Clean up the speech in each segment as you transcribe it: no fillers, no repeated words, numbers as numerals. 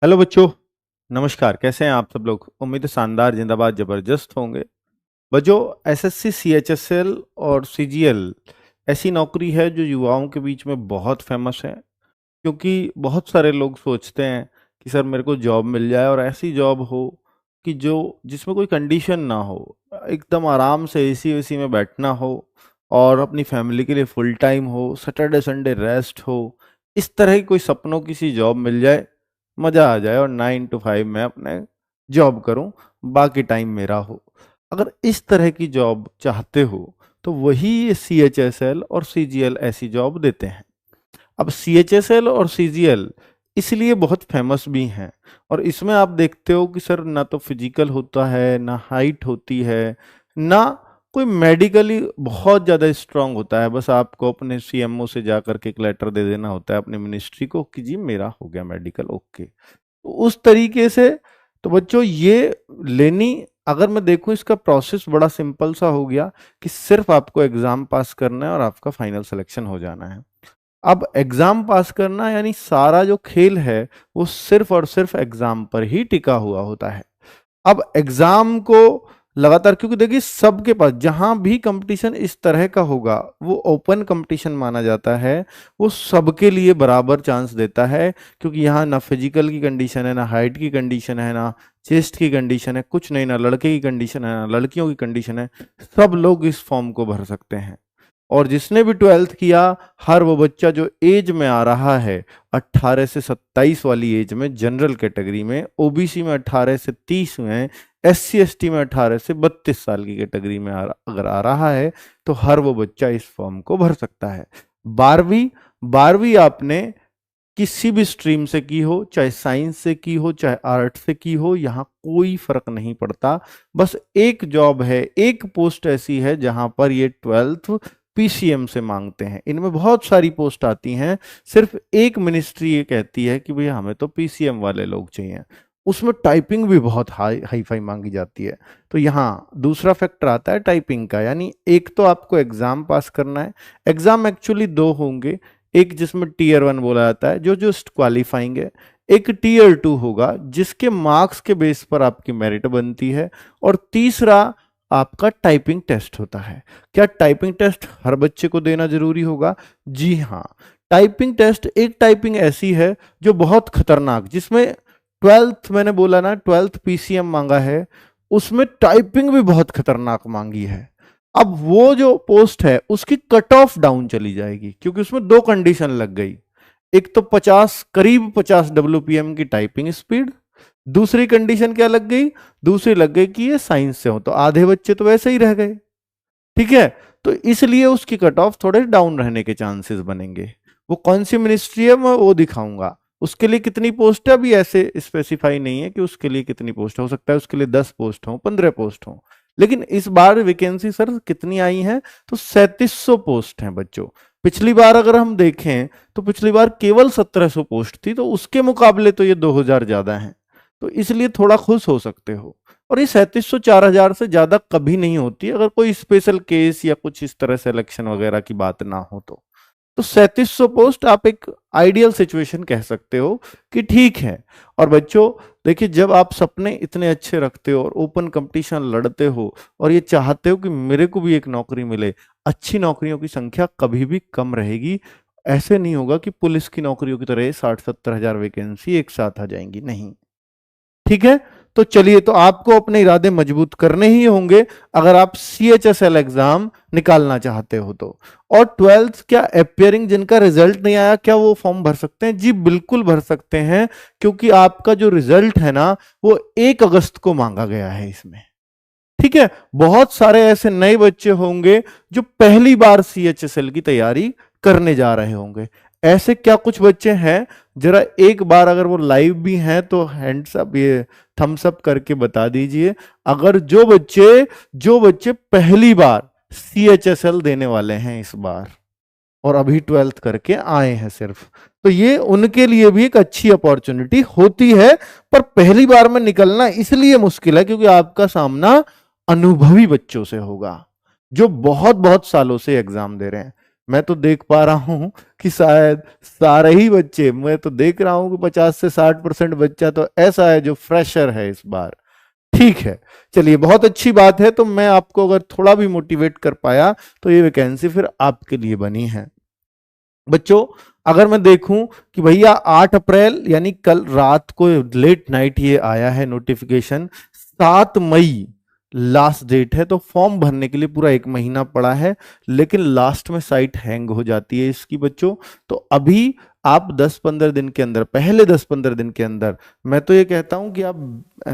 Hello बच्चों। नमस्कार, कैसे हैं आप सब लोग? उम्मीद है शानदार, जिंदाबाद, जबरदस्त होंगे। बच्चों, एसएससी, सीएचएसएल और सीजीएल ऐसी नौकरी है जो युवाओं के बीच में बहुत फेमस है। क्योंकि बहुत सारे लोग सोचते हैं कि सर मेरे को जॉब मिल जाए और ऐसी जॉब हो कि जो जिसमें कोई कंडीशन ना हो, एकदम आराम से एसी वेसी में बैठना हो और अपनी फैमिली के लिए फुल टाइम हो, सैटरडे संडे रेस्ट हो। इस तरह की कोई सपनों की सी जॉब मिल जाए, मज़ा आ जाए और 9 to 5 मैं अपने जॉब करूं, बाकी टाइम मेरा हो। अगर इस तरह की जॉब चाहते हो तो वही सीएचएसएल और सीजीएल ऐसी जॉब देते हैं। अब सीएचएसएल और सीजीएल इसलिए बहुत फेमस भी हैं, और इसमें आप देखते हो कि सर ना तो फिजिकल होता है, ना हाइट होती है, ना कोई मेडिकली बहुत ज़्यादा स्ट्रांग होता है। बस आपको अपने सीएमओ से जा करके एक लेटर दे देना होता है अपनी मिनिस्ट्री को कि जी मेरा हो गया मेडिकल, ओके। तो उस तरीके से तो बच्चों ये लेनी, अगर मैं देखूं इसका प्रोसेस बड़ा सिंपल सा हो गया कि सिर्फ आपको एग्जाम पास करना है और आपका फाइनल सिलेक्शन हो जाना है। अब एग्जाम पास करना यानी सारा जो खेल है वो सिर्फ और सिर्फ एग्जाम पर ही टिका हुआ होता है। अब एग्जाम को लगातार, क्योंकि देखिए सबके पास जहां भी कंपटीशन इस तरह का होगा वो ओपन कंपटीशन माना जाता है, वो सबके लिए बराबर चांस देता है। क्योंकि यहाँ ना फिजिकल की कंडीशन है, ना हाइट की कंडीशन है, ना चेस्ट की कंडीशन है, कुछ नहीं, ना लड़के की कंडीशन है, ना लड़कियों की कंडीशन है। सब लोग इस फॉर्म को भर सकते हैं। और जिसने भी 12th किया, हर वो बच्चा जो एज में आ रहा है 18 से 27 वाली एज में, जनरल कैटेगरी में, ओबीसी में 18 से 30 में, एससी एसटी में 18 से 32 साल की कैटेगरी में अगर आ रहा है तो हर वो बच्चा इस फॉर्म को भर सकता है। 12वीं 12वीं आपने किसी भी स्ट्रीम से की हो, चाहे साइंस से की हो, चाहे आर्ट से की हो, यहाँ कोई फर्क नहीं पड़ता। बस एक जॉब है, एक पोस्ट ऐसी है जहां पर ये 12th पीसीएम से मांगते हैं। इनमें बहुत सारी पोस्ट आती हैं, सिर्फ एक मिनिस्ट्री ये कहती है कि भैया हमें तो पीसीएम वाले लोग चाहिए। उसमें टाइपिंग भी बहुत हाई फाई मांगी जाती है। तो यहाँ दूसरा फैक्टर आता है टाइपिंग का, यानी एक तो आपको एग्जाम पास करना है। एग्जाम एक्चुअली दो होंगे, एक जिसमें टीयर 1 बोला जाता है जो जस्ट क्वालिफाइंग है, एक टीयर 2 होगा जिसके मार्क्स के बेस पर आपकी मेरिट बनती है, और तीसरा आपका टाइपिंग टेस्ट होता है। क्या टाइपिंग टेस्ट हर बच्चे को देना जरूरी होगा? जी हाँ। टाइपिंग टेस्ट एक टाइपिंग ऐसी है जो बहुत खतरनाक, जिसमें 12th मैंने बोला ना, 12th पीसीएम मांगा है, उसमें टाइपिंग भी बहुत खतरनाक मांगी है। अब वो जो पोस्ट है उसकी कट ऑफ डाउन चली जाएगी, क्योंकि उसमें दो कंडीशन लग गई। एक तो 50, करीब 50 डब्ल्यूपीएम की टाइपिंग स्पीड। दूसरी कंडीशन क्या लग गई? दूसरी लग गई कि ये साइंस से हो, तो आधे बच्चे तो वैसे ही रह गए। ठीक है, तो इसलिए उसकी कट ऑफ थोड़े डाउन रहने के चांसेस बनेंगे। वो कौन सी मिनिस्ट्री है मैं वो दिखाऊंगा। उसके लिए कितनी पोस्ट है अभी ऐसे स्पेसिफाई नहीं है कि उसके लिए कितनी पोस्ट हो सकता है, उसके लिए 10 पोस्ट हो, 15 पोस्ट हो। लेकिन इस बार वैकेंसी सर कितनी आई है? तो 3700 पोस्ट हैं बच्चों। पिछली बार अगर हम देखें तो पिछली बार केवल 1700 पोस्ट थी, तो उसके मुकाबले तो ये 2000 ज्यादा है। तो इसलिए थोड़ा खुश हो सकते हो। और ये 3700 4000 से ज्यादा कभी नहीं होती, अगर कोई स्पेशल केस या कुछ इस तरह से इलेक्शन वगैरह की बात ना हो तो 3700 पोस्ट आप एक आइडियल सिचुएशन कह सकते हो कि ठीक है। और बच्चों देखिए, जब आप सपने इतने अच्छे रखते हो और ओपन कंपटीशन लड़ते हो और ये चाहते हो कि मेरे को भी एक नौकरी मिले, अच्छी नौकरियों की संख्या कभी भी कम रहेगी। ऐसे नहीं होगा कि पुलिस की नौकरियों की तरह 60-70 हजार वैकेंसी एक साथ आ जाएंगी, नहीं। ठीक है, तो चलिए, तो आपको अपने इरादे मजबूत करने ही होंगे अगर आप सीएचएसएल एग्जाम निकालना चाहते हो तो। और 12th क्या अपियरिंग जिनका रिजल्ट नहीं आया, क्या वो फॉर्म भर सकते हैं? जी बिल्कुल भर सकते हैं, क्योंकि आपका जो रिजल्ट है ना वो 1 अगस्त को मांगा गया है इसमें। ठीक है, बहुत सारे ऐसे नए बच्चे होंगे जो पहली बार सीएचएसएल की तैयारी करने जा रहे होंगे। ऐसे क्या कुछ बच्चे हैं? जरा एक बार अगर वो लाइव भी हैं तो हैंड्स अप, ये थम्स अप करके बता दीजिए। अगर जो बच्चे पहली बार सीएचएसएल देने वाले हैं इस बार और अभी 12th करके आए हैं सिर्फ, तो ये उनके लिए भी एक अच्छी अपॉर्चुनिटी होती है। पर पहली बार में निकलना इसलिए मुश्किल है क्योंकि आपका सामना अनुभवी बच्चों से होगा जो बहुत बहुत सालों से एग्जाम दे रहे हैं। मैं तो देख पा रहा हूं कि शायद सारे ही बच्चे, मैं तो देख रहा हूं कि 50 से 60% बच्चा तो ऐसा है जो फ्रेशर है इस बार। ठीक है, चलिए बहुत अच्छी बात है। तो मैं आपको अगर थोड़ा भी मोटिवेट कर पाया तो ये वैकेंसी फिर आपके लिए बनी है। बच्चों, अगर मैं देखूं कि भैया 8 अप्रैल यानी कल रात को लेट नाइट ये आया है नोटिफिकेशन, 7 मई लास्ट डेट है, तो फॉर्म भरने के लिए पूरा 1 महीना पड़ा है। लेकिन लास्ट में साइट हैंग हो जाती है इसकी बच्चों। तो अभी आप 10-15 दिन के अंदर, पहले 10-15 दिन के अंदर, मैं तो ये कहता हूं कि आप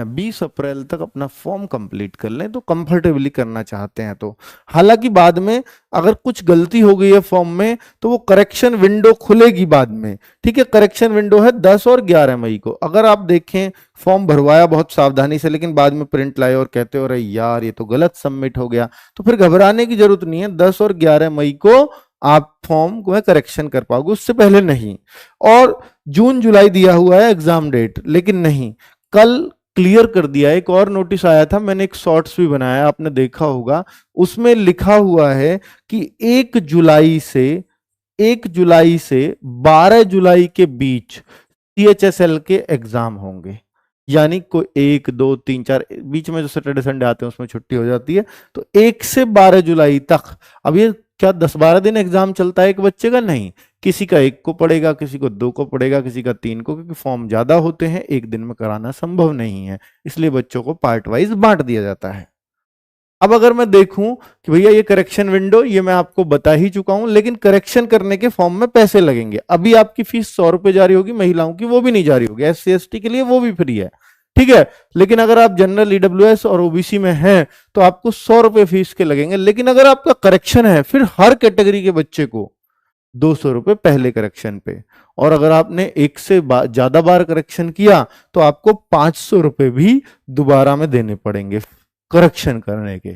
20 अप्रैल तक अपना फॉर्म कंप्लीट कर लें, तो कंफर्टेबली करना चाहते हैं तो। हालांकि बाद में अगर कुछ गलती हो गई है फॉर्म में तो वो करेक्शन विंडो खुलेगी बाद में। ठीक है, करेक्शन विंडो है 10 और 11 मई को। अगर आप देखें फॉर्म भरवाया बहुत सावधानी से, लेकिन बाद में प्रिंट लाए और कहते हो अरे यार ये तो गलत सबमिट हो गया, तो फिर घबराने की जरूरत नहीं है। 10 और 11 मई को आप फॉर्म को करेक्शन कर पाओगे, उससे पहले नहीं। और जून जुलाई दिया हुआ है एग्जाम डेट, लेकिन नहीं, कल क्लियर कर दिया। एक और नोटिस आया था, मैंने एक शॉर्ट्स भी बनाया, आपने देखा होगा। उसमें लिखा हुआ है कि 1 जुलाई से 12 जुलाई के बीच सीएचएसएल के एग्जाम होंगे। यानी कोई 1, 2, 3, 4 बीच में जो सैटरडे संडे आते हैं उसमें छुट्टी हो जाती है, तो 1 से 12 जुलाई तक। अब ये क्या 10-12 दिन एग्जाम चलता है एक बच्चे का? नहीं, किसी का 1 को पड़ेगा, किसी को 2 को पड़ेगा, किसी का 3 को, क्योंकि फॉर्म ज्यादा होते हैं, एक दिन में कराना संभव नहीं है, इसलिए बच्चों को पार्ट वाइज बांट दिया जाता है। अब अगर मैं देखूं कि भैया ये करेक्शन विंडो, ये मैं आपको बता ही चुका हूं, लेकिन करेक्शन करने के फॉर्म में पैसे लगेंगे। अभी आपकी फीस 100 रुपए जारी होगी, महिलाओं की वो भी नहीं जारी होगी, SC ST के लिए वो भी फ्री है। ठीक है, लेकिन अगर आप जनरल EWS और OBC में हैं तो आपको 100 रुपए फीस के लगेंगे। लेकिन अगर आपका करेक्शन है, फिर हर कैटेगरी के बच्चे को 200 रुपए पहले करेक्शन पे, और अगर आपने एक से ज्यादा बार करेक्शन किया तो आपको 500 रुपए भी दोबारा में देने पड़ेंगे करेक्शन करने के।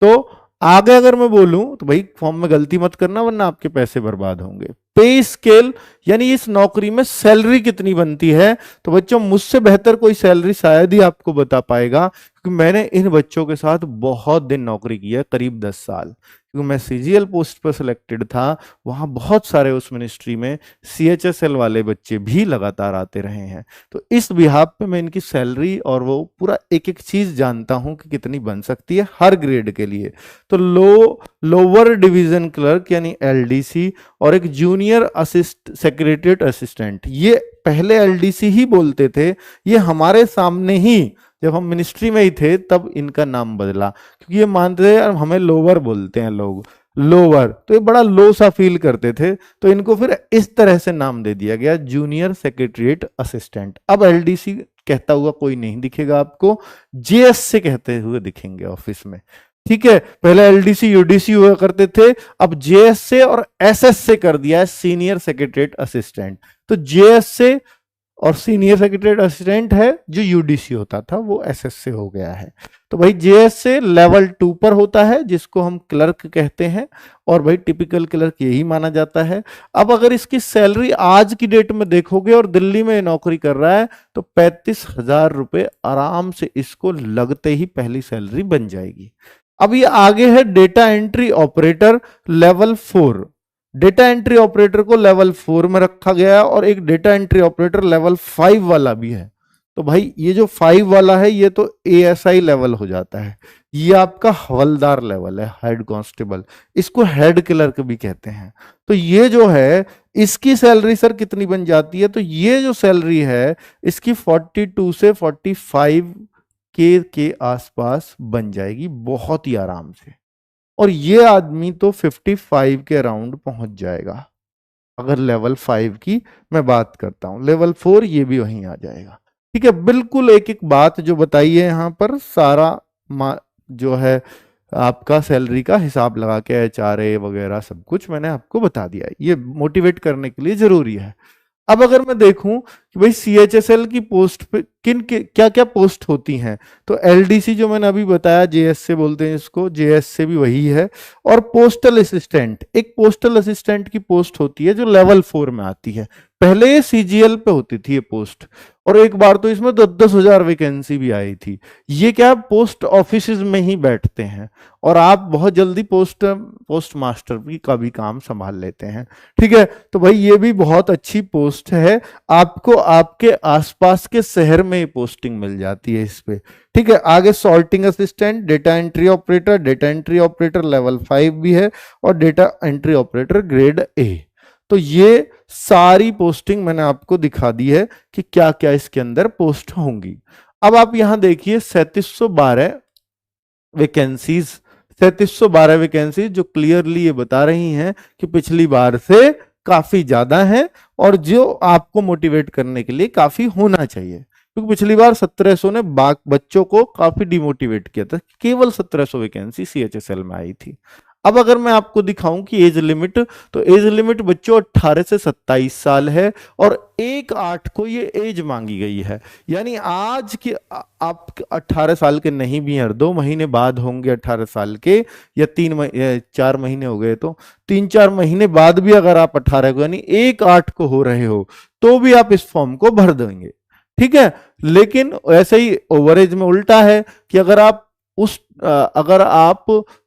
तो आगे अगर मैं बोलूं तो भाई फॉर्म में गलती मत करना, वरना आपके पैसे बर्बाद होंगे। पे स्केल यानी इस नौकरी में सैलरी कितनी बनती है, तो बच्चों मुझसे बेहतर कोई सैलरी शायद ही आपको बता पाएगा, क्योंकि मैंने इन बच्चों के साथ बहुत दिन नौकरी की है, करीब 10 साल। क्योंकि मैं CGL पोस्ट पर सिलेक्टेड था, वहां बहुत सारे उस मिनिस्ट्री में CHSL वाले बच्चे भी लगातार आते रहे हैं। तो इस बिहाफ पे मैं इनकी सैलरी और वो पूरा एक एक चीज जानता हूं कि कितनी बन सकती है हर ग्रेड के लिए। तो लोअर डिवीजन क्लर्क यानी LDC और एक जूनियर सेक्रेटरीट असिस्टेंट, ये पहले LDC ही बोलते थे, ये हमारे सामने ही जब हम मिनिस्ट्री में ही थे तब इनका नाम बदला, क्योंकि ये मानते थे हमें लोअर बोलते हैं लोग, लोअर, तो ये बड़ा लो सा फील करते थे, तो इनको फिर इस तरह से नाम दे दिया गया, जूनियर सेक्रेटरीट असिस्टेंट। अब LDC कहता हुआ कोई नहीं दिखेगा आपको, JS से कहते हुए दिखेंगे ऑफिस में। ठीक है, पहले LDC UDC हुआ करते थे, अब JS से और SS से कर दिया है, सीनियर सेक्रेटरीट असिस्टेंट। तो JS से और सीनियर सेक्रेटरीट असिस्टेंट है, जो UDC होता था वो SS से हो गया है। तो भाई JS से लेवल 2 पर होता है, जिसको हम क्लर्क कहते हैं, और भाई टिपिकल क्लर्क यही माना जाता है। अब अगर इसकी सैलरी आज की डेट में देखोगे और दिल्ली में नौकरी कर रहा है तो 35,000 रुपए आराम से इसको लगते ही पहली सैलरी बन जाएगी। अब ये आगे है data entry operator level 4। Data entry operator को लेवल 4 में रखा गया है, और एक डेटा एंट्री ऑपरेटर लेवल 5 वाला भी है। तो भाई ये जो 5 वाला है ये तो ASI लेवल हो जाता है, ये आपका हवलदार लेवल है, हेड कांस्टेबल, इसको हेड क्लर्क भी कहते हैं। तो ये जो है इसकी सैलरी सर कितनी बन जाती है, तो ये जो सैलरी है इसकी 42 से 45 के आसपास बन जाएगी बहुत ही आराम से। और ये आदमी तो 55 के अराउंड पहुंच जाएगा अगर लेवल 5 की मैं बात करता हूं। लेवल 4 ये भी वहीं आ जाएगा। ठीक है, बिल्कुल एक एक बात जो बताई है यहां पर, सारा जो है आपका सैलरी का हिसाब लगा के HRA वगैरह सब कुछ मैंने आपको बता दिया है, ये मोटिवेट करने के लिए जरूरी है। अब अगर मैं देखूं कि भाई सीएचएसएल की पोस्ट पे किन क्या क्या पोस्ट होती हैं। तो एलडीसी जो मैंने अभी बताया, जेएस से बोलते हैं इसको, जेएस से भी वही है। और पोस्टल असिस्टेंट, एक पोस्टल असिस्टेंट की पोस्ट होती है जो लेवल 4 में आती है। पहले ये सीजीएल पे होती थी ये पोस्ट, और एक बार तो इसमें 10,000 वैकेंसी भी आई थी। ये क्या पोस्ट ऑफिस में ही बैठते हैं और आप बहुत जल्दी पोस्ट मास्टर का भी काम संभाल लेते हैं। ठीक है, तो भाई ये भी बहुत अच्छी पोस्ट है, आपको आपके आसपास के शहर में पोस्टिंग मिल जाती है इस पे। ठीक है, आगे sorting assistant, data entry operator, data entry operator level 5 भी है, और data entry operator grade A. तो ये सारी पोस्टिंग मैंने आपको दिखा दी है कि क्या क्या इसके अंदर पोस्ट होंगी। अब आप यहां देखिए 3712 वैकेंसीज, 3712 वैकेंसीज जो क्लियरली ये बता रही हैं कि पिछली बार से काफी ज्यादा है, और जो आपको मोटिवेट करने के लिए काफी होना चाहिए, क्योंकि पिछली बार 1700 ने बच्चों को काफी डिमोटिवेट किया था। केवल 1700 वैकेंसी सीएचएसएल में आई थी। अब अगर मैं आपको दिखाऊं कि एज लिमिट, तो एज लिमिट बच्चों 18 से 27 साल है, और 1/8 को ये एज मांगी गई है। यानी आज के आप 18 साल के नहीं भी हैं, 2 महीने बाद होंगे 18 साल के, या 4 महीने हो गए, तो 3-4 महीने बाद भी अगर आप 18 को यानी 1/8 को हो रहे हो, तो भी आप इस फॉर्म को भर देंगे। ठीक है, लेकिन ऐसे ही ओवरेज में उल्टा है कि अगर आप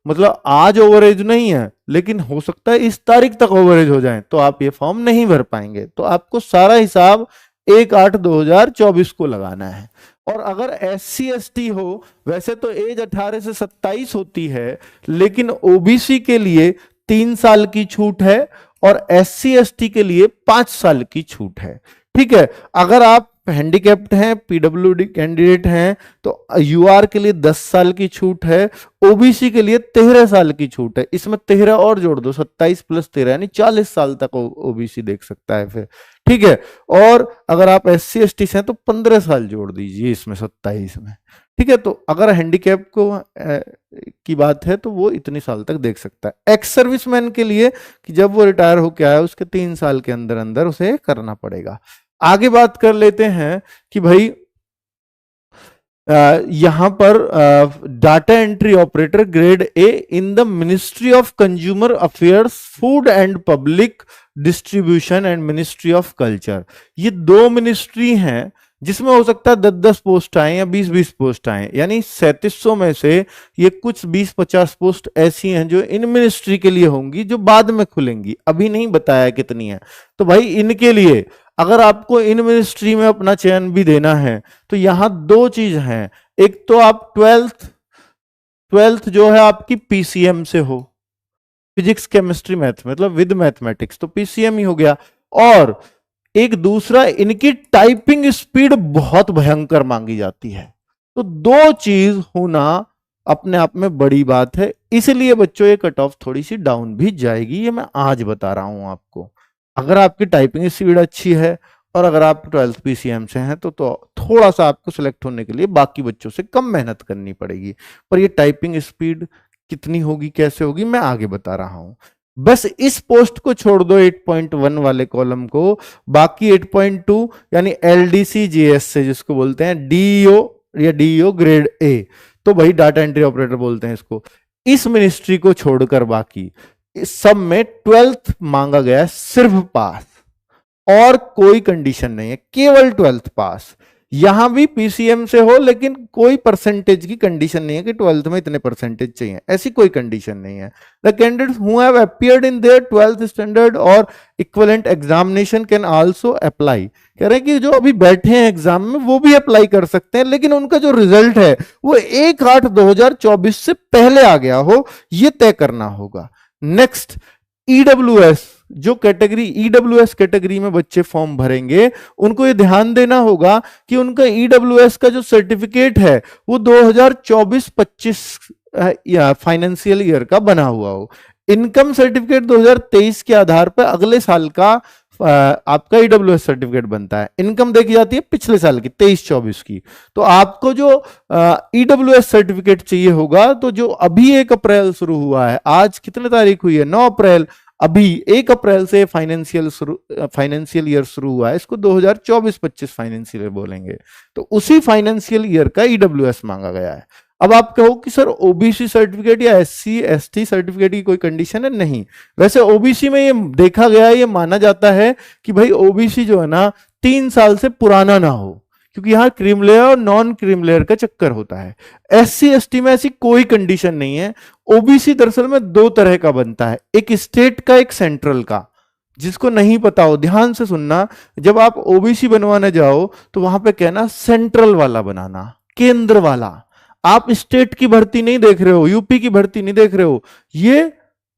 मतलब आज ओवरेज नहीं है, लेकिन हो सकता है इस तारीख तक ओवरेज हो जाए, तो आप ये फॉर्म नहीं भर पाएंगे। तो आपको सारा हिसाब 1/8/2024 को लगाना है। और अगर SC ST हो, वैसे तो एज 18 से 27 होती है, लेकिन ओबीसी के लिए 3 साल की छूट है, और SC ST के लिए 5 साल की छूट है। ठीक है, अगर आप हैंडीकैप्ड हैं, पीडब्ल्यूडी कैंडिडेट हैं, तो यूआर के लिए 10 साल की छूट है, ओबीसी के लिए 13 साल की छूट है। इसमें 13 और जोड़ दो, 27 + 13 यानी 40 साल तक ओबीसी देख सकता है फिर। ठीक है, और अगर आप SC ST से हैं तो 15 साल जोड़ दीजिए इसमें 27 में। ठीक है, तो अगर हैंडीकैप की बात है तो वो इतने साल तक देख सकता है। एक्स सर्विसमैन के लिए कि जब वो रिटायर होकर आया उसके 3 साल के अंदर अंदर उसे करना पड़ेगा। आगे बात कर लेते हैं कि भाई यहां पर data entry operator grade A in the ministry of consumer affairs, food and public distribution and ministry of culture. ये 2 मिनिस्ट्री हैं जिसमें हो सकता है 10-10 पोस्ट आए या 20-20 पोस्ट आए, यानी 3700 में से ये कुछ 20-50 पोस्ट ऐसी हैं जो इन मिनिस्ट्री के लिए होंगी, जो बाद में खुलेंगी, अभी नहीं बताया कितनी है। तो भाई इनके लिए अगर आपको इन मिनिस्ट्री में अपना चयन भी देना है, तो यहां 2 चीज हैं। एक तो आप 12th जो है आपकी पीसीएम से हो, फिजिक्स केमिस्ट्री मैथ, मतलब विद मैथमेटिक्स, तो पीसीएम ही हो गया। और एक दूसरा, इनकी टाइपिंग स्पीड बहुत भयंकर मांगी जाती है। तो 2 चीज होना अपने आप में बड़ी बात है, इसलिए बच्चों ये कट ऑफ थोड़ी सी डाउन भी जाएगी, ये मैं आज बता रहा हूं आपको। अगर आपकी टाइपिंग स्पीड अच्छी है और अगर आप 12th पीसीएम से हैं तो थोड़ा सा आपको सिलेक्ट होने के लिए बाकी बच्चों से कम मेहनत करनी पड़ेगी, पर ये टाइपिंग स्पीड कितनी होगी, कैसे होगी, मैं आगे बता रहा हूं। बस इस पोस्ट को छोड़ दो 8.1 वाले कॉलम को, बाकी 8.2 यानी एलडीसी जीएस से जिसको बोलते हैं डीईओ या डीईओ ग्रेड ए, तो भाई डाटा एंट्री ऑपरेटर बोलते हैं इसको, इस मिनिस्ट्री को छोड़कर बाकी इस सब में 12th मांगा गया है, सिर्फ पास, और कोई कंडीशन नहीं है, केवल 12th पास। यहां भी पीसीएम से हो, लेकिन कोई परसेंटेज की कंडीशन नहीं है कि 12th में इतने परसेंटेज चाहिए, ऐसी कोई कंडीशन नहीं है। The candidates who have appeared in their 12th standard और equivalent examination can also apply. कह रहे हैं कि जो अभी बैठे हैं एग्जाम में वो भी अप्लाई कर सकते हैं, लेकिन उनका जो रिजल्ट है वो 1/8/2024 से पहले आ गया हो, ये तय करना होगा। नेक्स्ट, ईडब्ल्यूएस जो कैटेगरी, ईडब्ल्यूएस कैटेगरी में बच्चे फॉर्म भरेंगे, उनको ये ध्यान देना होगा कि उनका ईडब्ल्यूएस का जो सर्टिफिकेट है वो 2024-25 या फाइनेंशियल ईयर का बना हुआ हो। इनकम सर्टिफिकेट 2023 के आधार पर अगले साल का आपका ईडब्ल्यूएस सर्टिफिकेट बनता है। इनकम देखी जाती है पिछले साल की 23-24 की। तो आपको जो ईडब्ल्यूएस सर्टिफिकेट चाहिए होगा, तो जो अभी 1 अप्रैल शुरू हुआ है, आज कितने तारीख हुई है, 9 अप्रैल, अभी 1 अप्रैल से फाइनेंशियल ईयर शुरू हुआ है, इसको 2024-25 फाइनेंशियल ईयर बोलेंगे। तो उसी फाइनेंशियल ईयर का ईडब्ल्यूएस मांगा गया है। अब आप कहो कि सर ओबीसी सर्टिफिकेट या एससी एसटी सर्टिफिकेट की कोई कंडीशन है? नहीं। वैसे ओबीसी में ये देखा गया है, ये माना जाता है कि भाई ओबीसी जो है ना 3 साल से पुराना ना हो, क्योंकि यहां क्रीम लेयर और नॉन क्रीम लेयर का चक्कर होता है। एससी एसटी में ऐसी कोई कंडीशन नहीं है। ओबीसी दरअसल में 2 तरह का बनता है, एक स्टेट का, एक सेंट्रल का। जिसको नहीं पता हो ध्यान से सुनना, जब आप ओबीसी बनवाने जाओ तो वहां पे कहना सेंट्रल वाला बनाना, केंद्र वाला। आप स्टेट की भर्ती नहीं देख रहे हो, यूपी की भर्ती नहीं देख रहे हो, ये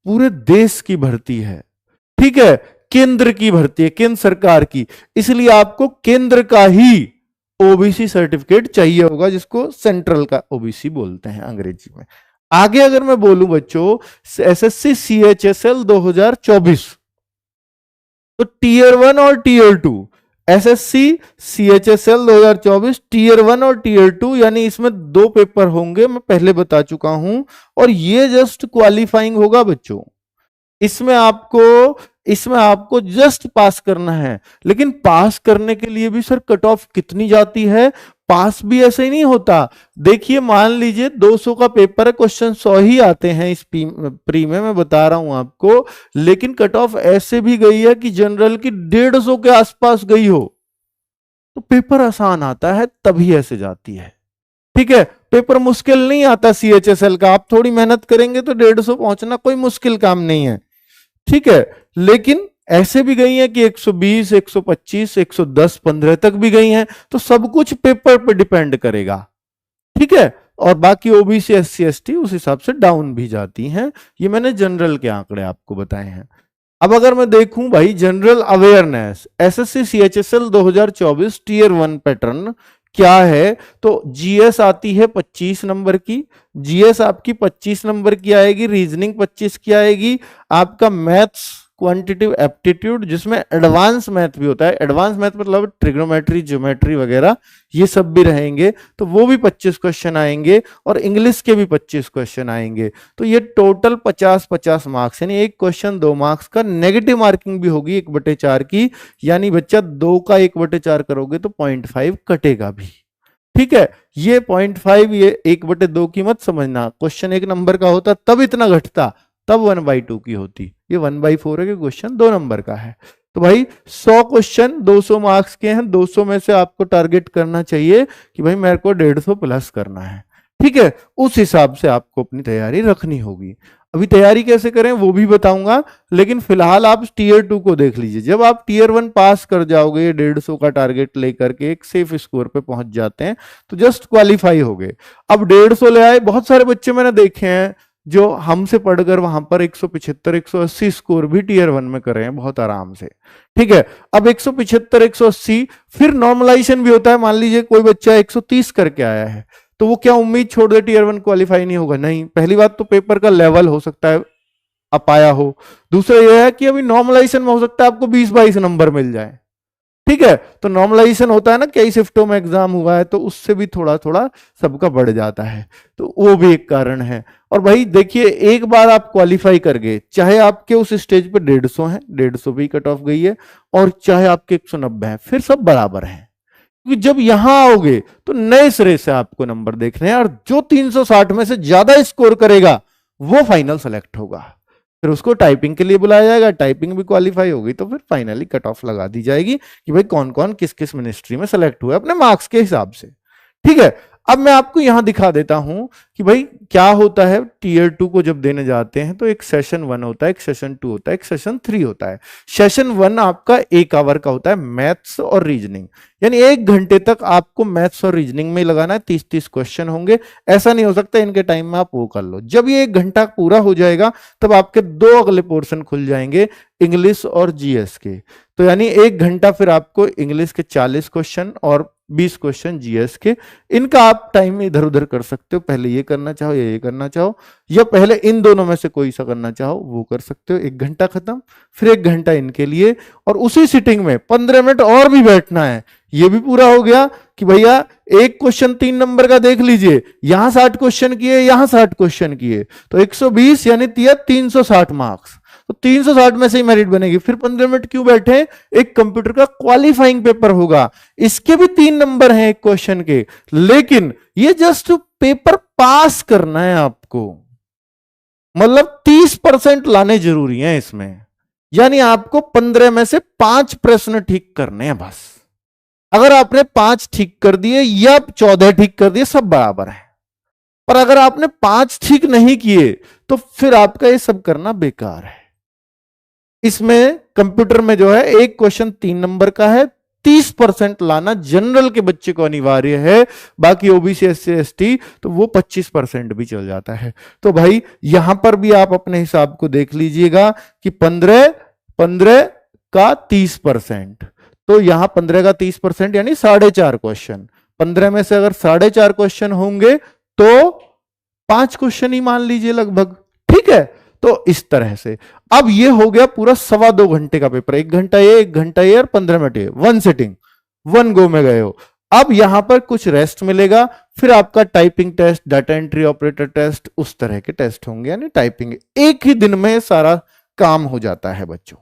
पूरे देश की भर्ती है, ठीक है, केंद्र की भर्ती है, केंद्र सरकार की। इसलिए आपको केंद्र का ही ओबीसी सर्टिफिकेट चाहिए होगा, जिसको सेंट्रल का ओबीसी बोलते हैं अंग्रेजी में। आगे अगर मैं बोलूं बच्चों, एसएससी सीएचएसएल 2024, तो टीयर 1 और टीयर 2, एसएससी सीएचएसएल 2024 टीयर 1 और टीयर 2, यानी इसमें 2 पेपर होंगे, मैं पहले बता चुका हूं। और ये जस्ट क्वालिफाइंग होगा बच्चों, इसमें आपको जस्ट पास करना है। लेकिन पास करने के लिए भी सर कट ऑफ कितनी जाती है? पास भी ऐसे ही नहीं होता। देखिए मान लीजिए 200 का पेपर है, क्वेश्चन 100 ही आते हैं इस प्री में, मैं बता रहा हूं आपको। लेकिन कट ऑफ ऐसे भी गई है कि जनरल की 150 के आसपास गई हो, तो पेपर आसान आता है, तभी ऐसे जाती है, ठीक है। पेपर मुश्किल नहीं आता सीएचएसएल का, आप थोड़ी मेहनत करेंगे तो 150 पहुंचना कोई मुश्किल काम नहीं है, ठीक है। लेकिन ऐसे भी गई हैं कि 120, 125, 110, 15 तक भी गई हैं। तो सब कुछ पेपर पर डिपेंड करेगा, ठीक है। और बाकी ओबीसी एससी एसटी उस हिसाब से डाउन भी जाती हैं। ये मैंने जनरल के आंकड़े आपको बताए हैं। अब अगर मैं देखूं भाई general awareness, SSC CHSL 2024 tier 1 pattern क्या है, तो जीएस आती है 25 नंबर की, जीएस आपकी 25 नंबर की आएगी, रीजनिंग 25 की आएगी, आपका मैथ्स क्वांटिटिव एप्टीट्यूड, जिसमें एडवांस मैथ भी होता है, एडवांस मैथ मतलब ट्रिग्नोमेट्री, ज्योमेट्री वगैरह, ये सब भी रहेंगे, तो वो भी 25 क्वेश्चन आएंगे, और इंग्लिश के भी 25 क्वेश्चन आएंगे। तो ये टोटल 50-50 मार्क्स, यानी एक क्वेश्चन 2 मार्क्स का। नेगेटिव मार्किंग भी होगी 1/4 की, यानी बच्चा 2 का 1/4 करोगे तो 0.5 कटेगा भी, ठीक है। ये 0.5, ये 1/2 की मत समझना, क्वेश्चन 1 नंबर का होता तब इतना घटता, तब 1/2 की होती, ये 1/4 है कि क्वेश्चन 2 नंबर का है। तो भाई 100 क्वेश्चन 200 मार्क्स के हैं, 200 में से आपको टारगेट करना चाहिए कि भाई मेरे को 150 प्लस करना है, ठीक है। उस हिसाब से आपको अपनी तैयारी रखनी होगी। अभी तैयारी कैसे करें वो भी बताऊंगा, लेकिन फिलहाल आप टीयर 2 को देख लीजिए। जब आप टीयर 1 पास कर जाओगे, 150 का टारगेट लेकर के एक सेफ स्कोर पे पहुंच जाते हैं, तो जस्ट क्वालिफाई हो गए। अब 150 ले आए, बहुत सारे बच्चे मैंने देखे हैं जो हमसे पढ़कर वहां पर 175, 180 स्कोर भी टीयर 1 में कर रहे हैं बहुत आराम से, ठीक है। अब 175, 180, फिर नॉर्मलाइजेशन भी होता है। मान लीजिए कोई बच्चा 130 करके आया है, तो वो क्या उम्मीद छोड़ दे टीयर 1 क्वालिफाई नहीं होगा? नहीं। पहली बात तो पेपर का लेवल हो सकता है अपाया हो, दूसरा यह है कि अभी नॉर्मलाइजेशन में हो सकता है आपको 20-22 नंबर मिल जाए, ठीक है। तो नॉर्मलाइजेशन होता है ना, कई शिफ्टों में एग्जाम हुआ है, तो उससे भी थोड़ा थोड़ा सबका बढ़ जाता है, तो वो भी एक कारण है। और भाई देखिए एक बार आप क्वालिफाई कर गए, चाहे आपके उस स्टेज पे 150 है, 150 भी कट ऑफ गई है, और चाहे आपके 190 है, फिर सब बराबर है। क्योंकि जब यहां आओगे तो नए सिरे से आपको नंबर देखने हैं, और जो 360 में से ज्यादा स्कोर करेगा वो फाइनल सेलेक्ट होगा। फिर उसको टाइपिंग के लिए बुलाया जाएगा, टाइपिंग भी क्वालिफाई होगी तो फिर फाइनली कट ऑफ लगा दी जाएगी कि भाई कौन कौन किस किस मिनिस्ट्री में सेलेक्ट हुआ अपने मार्क्स के हिसाब से, ठीक है। अब मैं आपको यहां दिखा देता हूं कि भाई क्या होता है। टीयर 2 को जब देने जाते हैं तो एक सेशन 1 होता है, एक सेशन 2 होता है, एक सेशन 3 होता है। सेशन 1 आपका 1 आवर का होता है, मैथ्स और रीजनिंग, यानी 1 घंटे तक आपको मैथ्स और रीजनिंग में लगाना है। 30-30 क्वेश्चन होंगे, ऐसा नहीं हो सकता इनके टाइम में आप वो कर लो। जब ये 1 घंटा पूरा हो जाएगा तब आपके 2 अगले पोर्शन खुल जाएंगे, इंग्लिश और जीएस के। तो यानी 1 घंटा फिर आपको इंग्लिश के 40 क्वेश्चन और 20 क्वेश्चन जीएस के, इनका आप टाइम इधर उधर कर सकते हो, पहले ये करना चाहो या ये करना चाहो, या पहले इन दोनों में से कोई सा करना चाहो वो कर सकते हो। 1 घंटा खत्म, फिर 1 घंटा इनके लिए, और उसी सिटिंग में 15 मिनट और भी बैठना है। ये भी पूरा हो गया कि भैया एक क्वेश्चन 3 नंबर का देख लीजिए, यहां 60 क्वेश्चन किए, यहां 60 क्वेश्चन किए, तो 120 यानी 360 मार्क्स। तो 360 में से ही मेरिट बनेगी। फिर 15 मिनट क्यों बैठे, एक कंप्यूटर का क्वालिफाइंग पेपर होगा, इसके भी 3 नंबर हैं एक क्वेश्चन के, लेकिन ये जस्ट पेपर पास करना है आपको, मतलब 30% लाने जरूरी है इसमें, यानी आपको 15 में से 5 प्रश्न ठीक करने हैं बस। अगर आपने 5 ठीक कर दिए या 14 ठीक कर दिए सब बराबर है, पर अगर आपने 5 ठीक नहीं किए तो फिर आपका ये सब करना बेकार है। इसमें कंप्यूटर में जो है एक क्वेश्चन 3 नंबर का है, 30% लाना जनरल के बच्चे को अनिवार्य है, बाकी ओबीसी एससी एसटी तो वो 25% भी चल जाता है। तो भाई यहां पर भी आप अपने हिसाब को देख लीजिएगा कि 15 का 30%, तो यहां 15 का 30% यानी 4.5 क्वेश्चन, 15 में से अगर 4.5 क्वेश्चन होंगे तो 5 क्वेश्चन ही मान लीजिए लगभग, ठीक है। तो इस तरह से अब ये हो गया पूरा 2.25 घंटे का पेपर, 1 घंटा ये 1 घंटा ये और 15 मिनट ये, 1 सिटिंग 1 गो में गए हो। अब यहां पर कुछ रेस्ट मिलेगा, फिर आपका typing test, data entry operator test, उस तरह के टेस्ट होंगे, यानी टाइपिंग एक ही दिन में सारा काम हो जाता है बच्चों,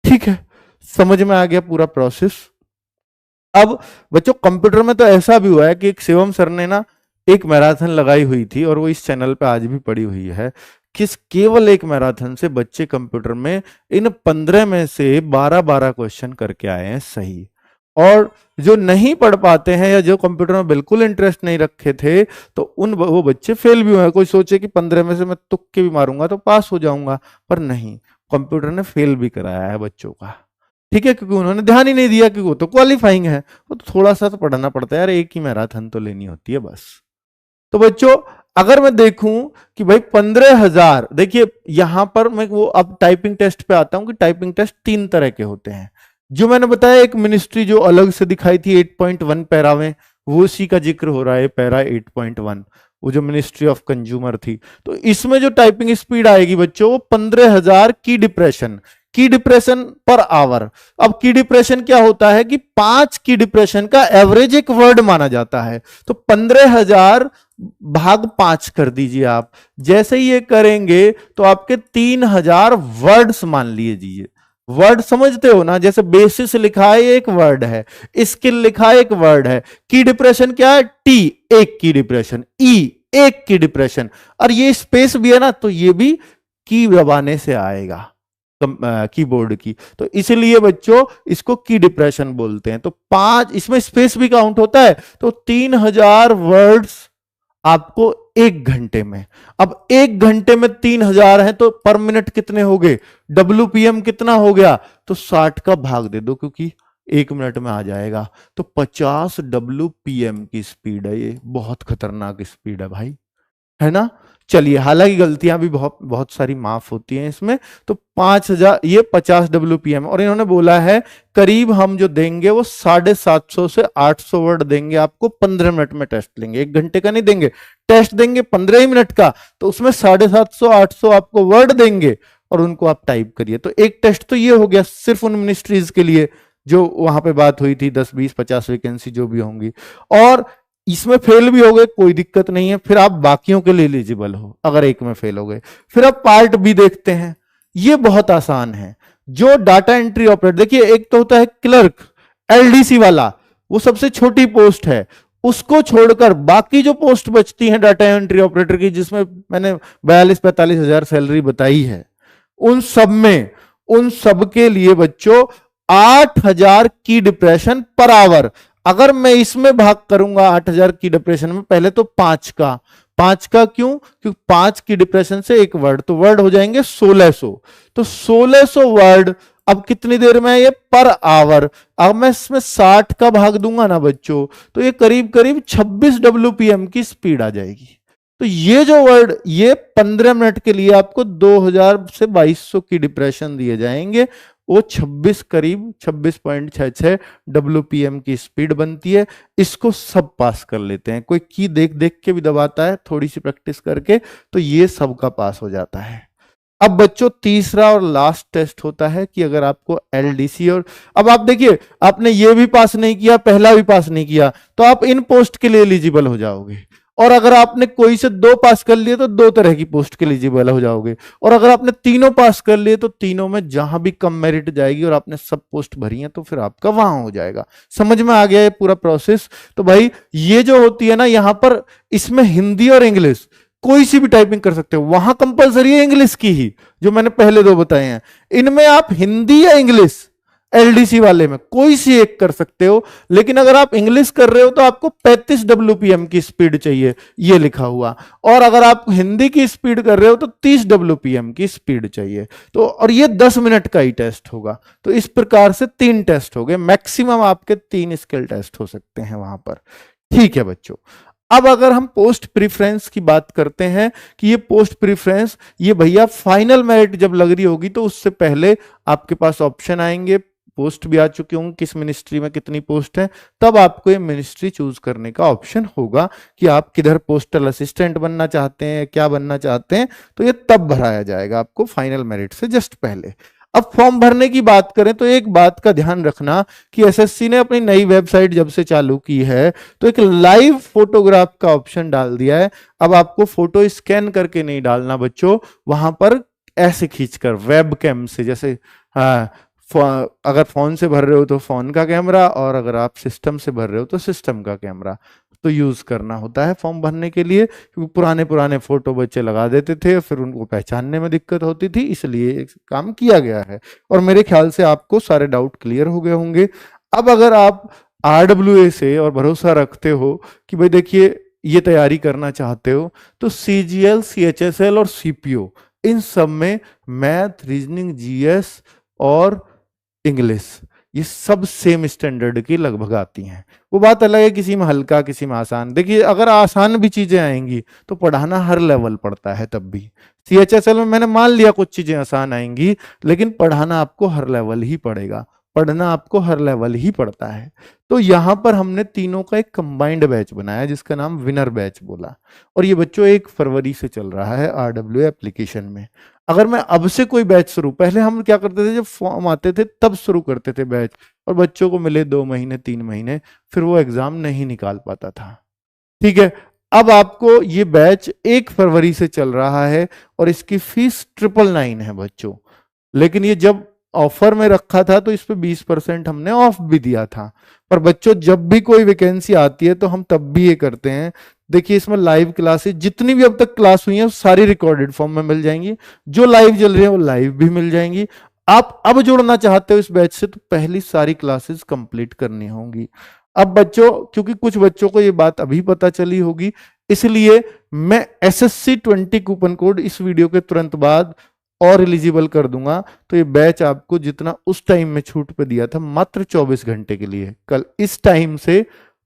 ठीक है। समझ में आ गया पूरा प्रोसेस। अब बच्चों कंप्यूटर में तो ऐसा भी हुआ है कि एक शिवम सर ने ना एक मैराथन लगाई हुई थी और वो इस चैनल पे आज भी पड़ी हुई है, कि केवल एक मैराथन से बच्चे कंप्यूटर में इन 15 में से 12 क्वेश्चन करके आए हैं सही। और जो नहीं पढ़ पाते हैं या जो कंप्यूटर में बिल्कुल इंटरेस्ट नहीं रखे थे तो वो बच्चे फेल भी हुए हैं। कोई सोचे कि 15 में से मैं तुक्के भी मारूंगा तो पास हो जाऊंगा, पर नहीं, कंप्यूटर ने फेल भी कराया है बच्चों का, ठीक है, क्योंकि उन्होंने ध्यान ही नहीं दिया कि वो तो क्वालिफाइंग है, वो तो थोड़ा सा तो पढ़ना पड़ता है यार, एक ही मैराथन तो लेनी होती है बस। तो बच्चों अगर मैं देखूं कि भाई 15,000, देखिए यहां पर मैं वो अब टाइपिंग टेस्ट पे आता हूं कि टाइपिंग टेस्ट 3 तरह के होते हैं। जो मैंने बताया एक मिनिस्ट्री जो अलग से दिखाई थी 8.1 पैरा में, वो उसी का जिक्र हो रहा है, पैरा 8.1, वो जो मिनिस्ट्री ऑफ कंज्यूमर थी। तो इसमें जो टाइपिंग स्पीड आएगी बच्चों वो 15,000 की डिप्रेशन पर आवर। अब की डिप्रेशन क्या होता है कि 5 की डिप्रेशन का एवरेज एक वर्ड माना जाता है, तो 15,000 भाग 5 कर दीजिए आप। जैसे ही ये करेंगे तो आपके 3,000 वर्ड्स मान लीजिए। वर्ड समझते हो ना, जैसे बेसिस लिखा है एक वर्ड है, स्किल लिखा है एक वर्ड है, की डिप्रेशन क्या है, टी एक की डिप्रेशन, ई एक की डिप्रेशन, और ये स्पेस भी है ना तो ये भी की दबाने से आएगा कीबोर्ड की, तो इसलिए बच्चों इसको की डिप्रेशन बोलते हैं। तो 5 इसमें स्पेस भी काउंट होता है, तो 3,000 वर्ड्स आपको 1 घंटे में। अब 1 घंटे में 3,000 है तो पर मिनट कितने हो गए, WPM कितना हो गया, तो 60 का भाग दे दो क्योंकि 1 मिनट में आ जाएगा, तो 50 WPM की स्पीड है। ये बहुत खतरनाक स्पीड है भाई, है ना। चलिए, हालांकि गलतियां भी बहुत सारी माफ होती हैं इसमें। तो 5,000 ये 50 WPM, और इन्होंने बोला है करीब हम जो देंगे वो 750 से 800 वर्ड देंगे आपको, 15 मिनट में टेस्ट लेंगे, 1 घंटे का नहीं देंगे, टेस्ट देंगे 15 ही मिनट का, तो उसमें 750 800 आपको वर्ड देंगे और उनको आप टाइप करिए। तो एक टेस्ट तो ये हो गया सिर्फ उन मिनिस्ट्रीज के लिए जो वहां पे बात हुई थी, 10 20 50 वैकेंसी जो भी होंगी, और इसमें फेल भी हो गए कोई दिक्कत नहीं है, फिर आप बाकियों के लिए एलिजिबल हो अगर एक में फेल हो गए। फिर आप पार्ट बी देखते हैं, ये बहुत आसान है। जो डाटा एंट्री ऑपरेटर, देखिए एक तो होता है क्लर्क, LDC वाला, वो सबसे छोटी पोस्ट है, उसको छोड़कर बाकी जो पोस्ट बचती हैं डाटा एंट्री ऑपरेटर की, जिसमें मैंने 42-45 हजार सैलरी बताई है, उन सब के लिए बच्चों 8,000 की डिप्रेशन पर आवर। अगर मैं इसमें भाग करूंगा 8,000 की डिप्रेशन में, पहले तो 5 का क्यों, क्योंकि 5 की डिप्रेशन से एक वर्ड, तो वर्ड हो जाएंगे 1600, तो 1600 वर्ड अब कितनी देर में है ये, पर आवर। अब मैं इसमें 60 का भाग दूंगा ना बच्चों, तो ये करीब करीब 26 WPM की स्पीड आ जाएगी। तो ये जो वर्ड, ये 15 मिनट के लिए आपको 2000 से 2200 की डिप्रेशन दिए जाएंगे, वो 26 करीब 26.66 WPM की स्पीड बनती है। इसको सब पास कर लेते हैं, कोई की देख देख के भी दबाता है थोड़ी सी प्रैक्टिस करके, तो ये सबका पास हो जाता है। अब बच्चों तीसरा और लास्ट टेस्ट होता है कि अगर आपको LDC, और अब आप देखिए आपने ये भी पास नहीं किया, पहला भी पास नहीं किया, तो आप इन पोस्ट के लिए एलिजिबल हो जाओगे। और अगर आपने कोई से 2 पास कर लिए तो 2 तरह की पोस्ट के एलिजिबल हो जाओगे, और अगर आपने तीनों पास कर लिए तो तीनों में जहां भी कम मेरिट जाएगी और आपने सब पोस्ट भरी है तो फिर आपका वहां हो जाएगा। समझ में आ गया ये पूरा प्रोसेस? तो भाई ये जो होती है ना यहां पर, इसमें हिंदी और इंग्लिश कोई सी भी टाइपिंग कर सकते हो, वहां कंपलसरी है इंग्लिश की ही, जो मैंने पहले 2 बताए हैं। इनमें आप हिंदी या इंग्लिश, एलडीसी वाले में कोई सी एक कर सकते हो, लेकिन अगर आप इंग्लिश कर रहे हो तो आपको 35 WPM की स्पीड चाहिए, ये लिखा हुआ। और अगर आप हिंदी की स्पीड कर रहे हो तो 30 WPM की स्पीड चाहिए। तो और ये 10 मिनट का ही टेस्ट होगा। तो इस प्रकार से 3 टेस्ट हो गए, मैक्सिमम आपके 3 स्किल टेस्ट हो सकते हैं वहां पर। ठीक है बच्चों, अब अगर हम पोस्ट प्रीफ्रेंस की बात करते हैं कि ये पोस्ट प्रीफ्रेंस, ये भैया फाइनल मेरिट जब लग रही होगी तो उससे पहले आपके पास ऑप्शन आएंगे, पोस्ट भी आ चुके होंगे, किस मिनिस्ट्री में कितनी पोस्ट है, तब आपको ये मिनिस्ट्री चूज करने का ऑप्शन होगा कि आप किधर पोस्टल असिस्टेंट बनना चाहते हैं, क्या बनना चाहते हैं। तो ये तब भराया जाएगा आपको फाइनल मेरिट से जस्ट पहले। अब फॉर्म भरने की बात करें तो एक बात का ध्यान रखना कि एसएससी ने अपनी नई वेबसाइट जब से चालू की है तो एक लाइव फोटोग्राफ का ऑप्शन डाल दिया है। अब आपको फोटो स्कैन करके नहीं डालना बच्चों, वहां पर ऐसे खींचकर वेब कैम से, जैसे अगर फोन से भर रहे हो तो फोन का कैमरा, और अगर आप सिस्टम से भर रहे हो तो सिस्टम का कैमरा तो यूज करना होता है फॉर्म भरने के लिए, क्योंकि पुराने पुराने फोटो बच्चे लगा देते थे, फिर उनको पहचानने में दिक्कत होती थी, इसलिए काम किया गया है। और मेरे ख्याल से आपको सारे डाउट क्लियर हो गए होंगे। अब अगर आप RWA से और भरोसा रखते हो कि भाई देखिए ये तैयारी करना चाहते हो, तो CGL, CHSL और CPO, इन सब में मैथ, रीजनिंग, GS और इंग्लिश, ये सब सेम स्टैंडर्ड की लगभग आती हैं। वो बात अलग है किसी में हल्का किसी में आसान। देखिए अगर आसान भी चीजें आएंगी तो पढ़ाना हर लेवल पड़ता है, तब भी CHSL में मैंने मान लिया कुछ चीजें आसान आएंगी, लेकिन पढ़ाना आपको हर लेवल ही पड़ेगा, पढ़ना आपको हर लेवल ही पड़ता है। तो यहां पर हमने तीनों का एक कंबाइंड बैच बनाया जिसका नाम विनर बैच बोला, और ये बच्चों 1 फरवरी से चल रहा है RWA एप्लीकेशन में। अगर मैं अब से कोई बैच शुरू, पहले हम क्या करते थे जब फॉर्म आते थे तब शुरू करते थे बैच, और बच्चों को मिले 2 महीने 3 महीने, फिर वो एग्जाम नहीं निकाल पाता था। ठीक है, अब आपको ये बैच 1 फरवरी से चल रहा है और इसकी फीस 999 है बच्चों। लेकिन ये जब ऑफर में रखा था तो इस पे 20% हमने ऑफ भी दिया था। पर बच्चों जब भी कोई वैकेंसी आती है तो हम तब भी ये करते हैं। देखिए इसमें लाइव क्लासेस जितनी भी अब तक क्लास हुई हैं सारी रिकॉर्डेड फॉर्म में मिल जाएंगी, जो लाइव चल रही है वो लाइव भी मिल जाएंगी। आप अब जुड़ना चाहते हो इस बैच से तो पहली सारी क्लासेस कंप्लीट करनी होंगी। अब बच्चों क्योंकि कुछ बच्चों को ये बात अभी पता चली होगी, इसलिए मैं SSC 20 कूपन कोड इस वीडियो के तुरंत बाद और एलिजिबल कर दूंगा। तो ये बैच आपको जितना उस टाइम में छूट पे दिया था मात्र 24 घंटे के लिए, कल इस टाइम से,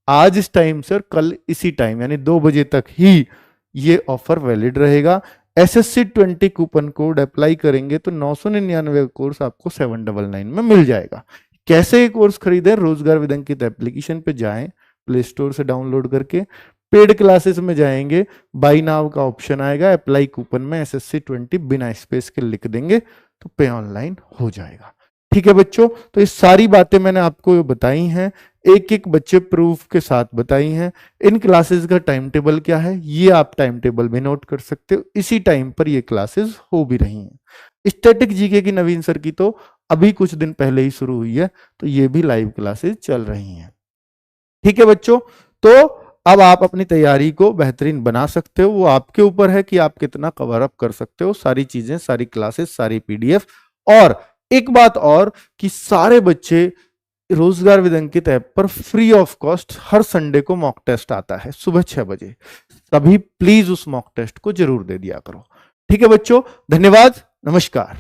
आज इस टाइम से और कल इसी टाइम यानी 2 बजे तक ही ये ऑफर वैलिड रहेगा। SSC 20 कूपन कोड अप्लाई करेंगे तो 999 कोर्स आपको 799 में मिल जाएगा। कैसे ये कोर्स खरीदें? रोजगार विद अंकित एप्लीकेशन पे जाएं, प्ले स्टोर से डाउनलोड करके पेड क्लासेस में जाएंगे, बाई नाउ का ऑप्शन आएगा, अप्लाई कूपन में SSC 20 बिना स्पेस के लिख देंगे तो पे ऑनलाइन हो जाएगा। ठीक है बच्चों, तो ये सारी बातें मैंने आपको बताई हैं, एक एक बच्चे प्रूफ के साथ बताई हैं। इन क्लासेस का टाइम टेबल क्या है ये आप टाइम टेबल भी नोट कर सकते हो, इसी टाइम पर ये क्लासेस हो भी रही हैं। स्टैटिक जीके की नवीन सर की तो अभी कुछ दिन पहले ही शुरू हुई है, तो ये भी लाइव क्लासेस चल रही हैं। ठीक है बच्चों, तो अब आप अपनी तैयारी को बेहतरीन बना सकते हो, वो आपके ऊपर है कि आप कितना कवर अप कर सकते हो, सारी चीजें, सारी क्लासेस, सारी PDF। और एक बात और कि सारे बच्चे रोजगार विद अंकित ऐप पर free of cost her Sunday को मॉक टेस्ट आता है सुबह 6 बजे, सभी प्लीज उस मॉक टेस्ट को जरूर दे दिया करो। ठीक है बच्चों, धन्यवाद, नमस्कार।